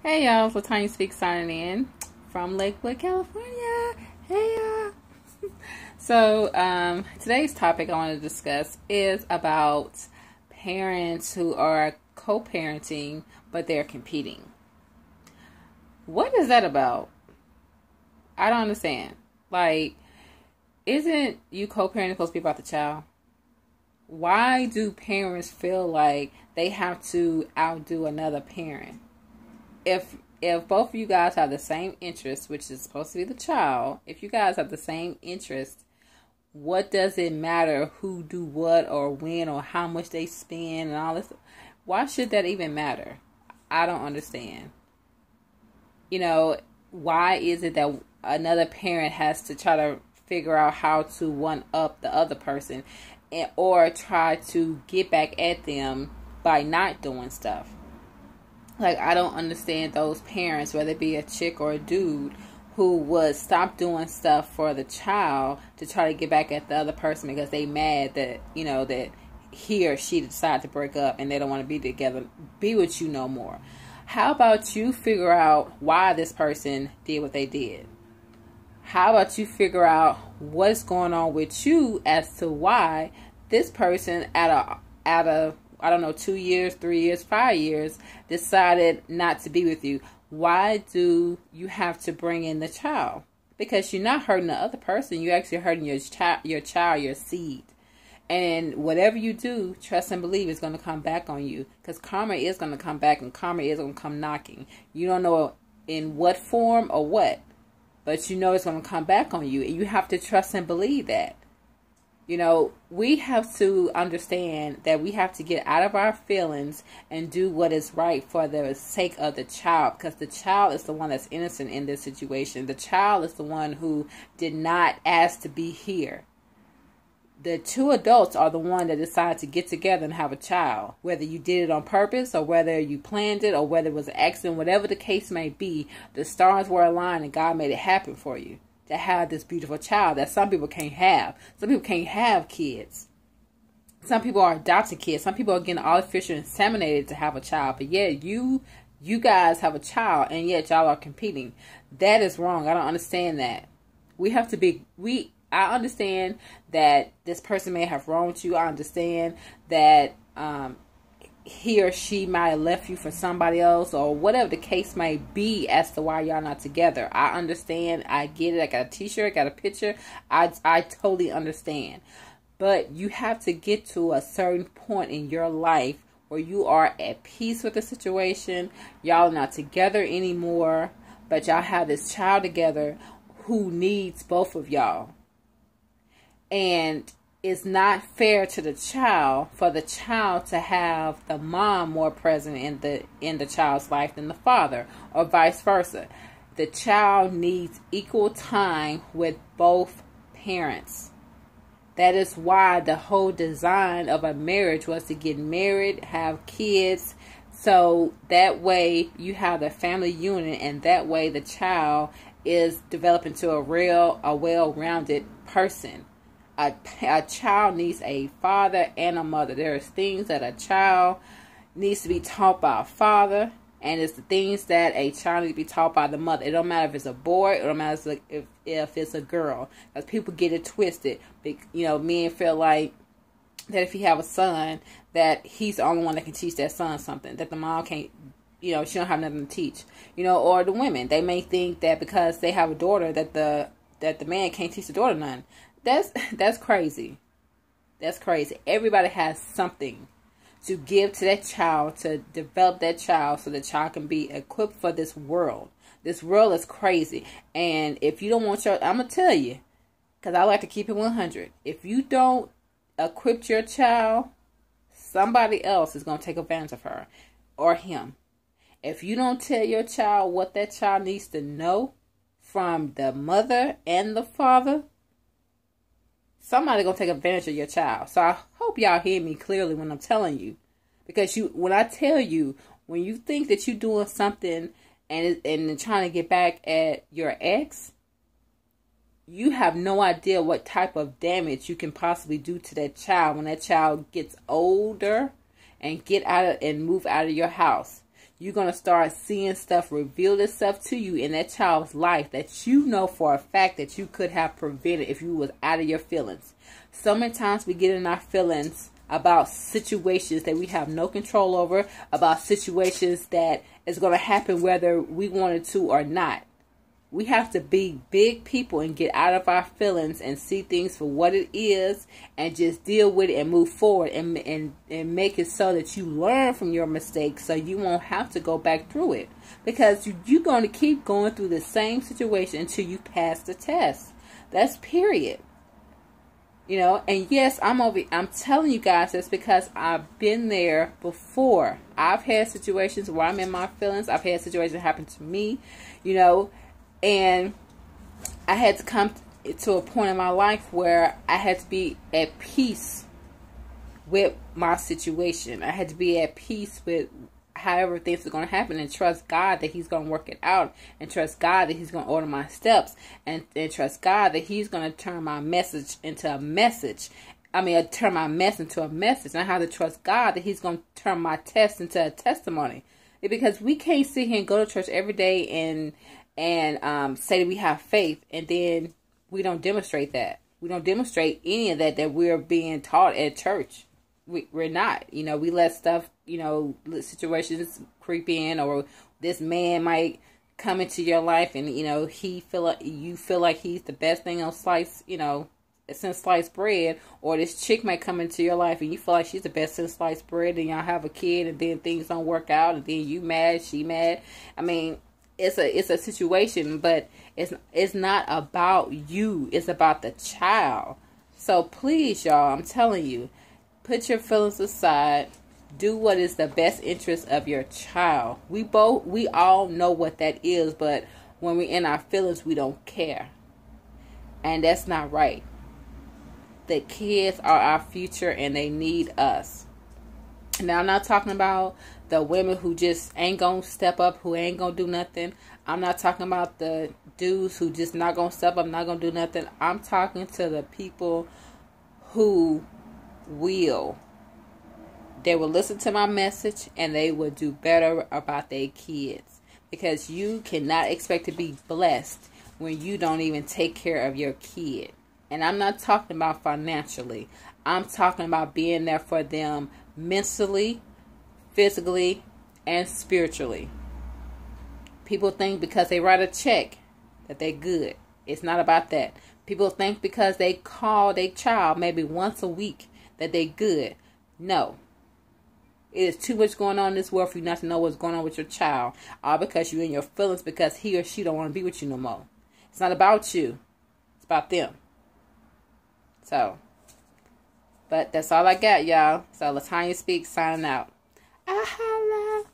Hey y'all, it's Latanya Speaks signing in from Lakewood, California. Hey y'all. Today's topic I want to discuss is about parents who are co-parenting, but they're competing. What is that about? I don't understand. Like, isn't you co-parenting supposed to be about the child? Why do parents feel like they have to outdo another parent? If both of you guys have the same interest, which is supposed to be the child, if you guys have the same interest, what does it matter who do what or when or how much they spend and all this? Why should that even matter? I don't understand. Why is it that another parent has to try to figure out how to one up the other person or try to get back at them by not doing stuff? Like, I don't understand those parents, whether it be a chick or a dude, who would stop doing stuff for the child to try to get back at the other person because they mad that, that he or she decided to break up and they don't want to be together, be with you no more. How about you figure out why this person did what they did? How about you figure out what's going on with you as to why this person at a I don't know, 2 years, 3 years, 5 years, decided not to be with you. Why do you have to bring in the child? Because you're not hurting the other person. You're actually hurting your child, your seed. And whatever you do, trust and believe it's going to come back on you. Because karma is going to come back and karma is going to come knocking. You don't know in what form or what. But you know it's going to come back on you. And you have to trust and believe that. We have to understand that we have to get out of our feelings and do what is right for the sake of the child, because the child is the one that's innocent in this situation. The child is the one who did not ask to be here. The two adults are the one that decided to get together and have a child. Whether you did it on purpose or whether you planned it or whether it was an accident, whatever the case may be, the stars were aligned and God made it happen for you to have this beautiful child that some people can't have. Some people can't have kids. Some people are adopting kids. Some people are getting artificially inseminated to have a child. But yet you guys have a child and yet y'all are competing. That is wrong. I don't understand that. I understand that this person may have wronged you. I understand that he or she might have left you for somebody else or whatever the case may be as to why y'all not together. I understand. I get it. I got a t-shirt, got a picture. I totally understand. But you have to get to a certain point in your life where you are at peace with the situation. Y'all are not together anymore, but y'all have this child together who needs both of y'all. And it's not fair to the child for the child to have the mom more present in the child's life than the father, or vice versa. The child needs equal time with both parents. That is why the whole design of a marriage was to get married, have kids, so that way you have the family unit, and that way the child is developing to a well-rounded person. A child needs a father and a mother. There's things that a child needs to be taught by a father, and it's the things that a child needs to be taught by the mother. It don't matter if it's a boy, it don't matter if it's a girl, because people get it twisted. Men feel like that if you have a son, that he's the only one that can teach that son something, that the mom can't, she don't have nothing to teach. Or the women, they may think that because they have a daughter that the man can't teach the daughter nothing. That's crazy. That's crazy. Everybody has something to give to that child, to develop that child so the child can be equipped for this world. This world is crazy. And if you don't want I'm going to tell you, because I like to keep it 100. If you don't equip your child, somebody else is going to take advantage of her or him. If you don't tell your child what that child needs to know from the mother and the father, somebody gonna take advantage of your child. So I hope y'all hear me clearly when I'm telling you, because when I tell you, when you think that you're doing something and trying to get back at your ex, you have no idea what type of damage you can possibly do to that child when that child gets older and move out of your house. you're going to start seeing stuff reveal itself to you in that child's life that you know for a fact that you could have prevented if you was out of your feelings. So many times we get in our feelings about situations that we have no control over, about situations that is going to happen whether we wanted to or not. We have to be big people and get out of our feelings and see things for what it is and just deal with it and move forward and make it so that you learn from your mistakes so you won't have to go back through it. Because you're going to keep going through the same situation until you pass the test. That's period. You know, and yes, I'm telling you guys this because I've been there before. I've had situations where I'm in my feelings. I've had situations happen to me, you know, and I had to come to a point in my life where I had to be at peace with my situation. I had to be at peace with however things are going to happen and trust God that He's going to work it out, and trust God that He's going to order my steps, and trust God that He's going to turn my message into a message. Turn my mess into a message. And I have to trust God that He's going to turn my test into a testimony. Because we can't sit here and go to church every day and say that we have faith, and then we don't demonstrate that. We don't demonstrate any of that we're being taught at church. We're not. You know, we let stuff, you know, situations creep in, or this man might come into your life and, you know, you feel like he's the best thing on since sliced bread, or this chick might come into your life and you feel like she's the best since sliced bread, and y'all have a kid and then things don't work out and then you mad, she mad. I mean, it's a situation, but it's not about you. It's about the child. So please, y'all, I'm telling you, put your feelings aside. Do what is the best interest of your child. We all know what that is, but when we're in our feelings, we don't care. And that's not right. The kids are our future and they need us. Now, I'm not talking about the women who just ain't going to step up, who ain't going to do nothing. I'm not talking about the dudes who just not going to step up, not going to do nothing. I'm talking to the people who will. They will listen to my message and they will do better about their kids. Because you cannot expect to be blessed when you don't even take care of your kid. And I'm not talking about financially. I'm talking about being there for them mentally, physically, and spiritually. People think because they write a check that they're good. It's not about that. People think because they call their child maybe once a week that they're good. No. It is too much going on in this world for you not to know what's going on with your child. All because you're in your feelings because he or she don't want to be with you no more. It's not about you. It's about them. So, but that's all I got, y'all. So, Latanya Speaks, signing out. I holla.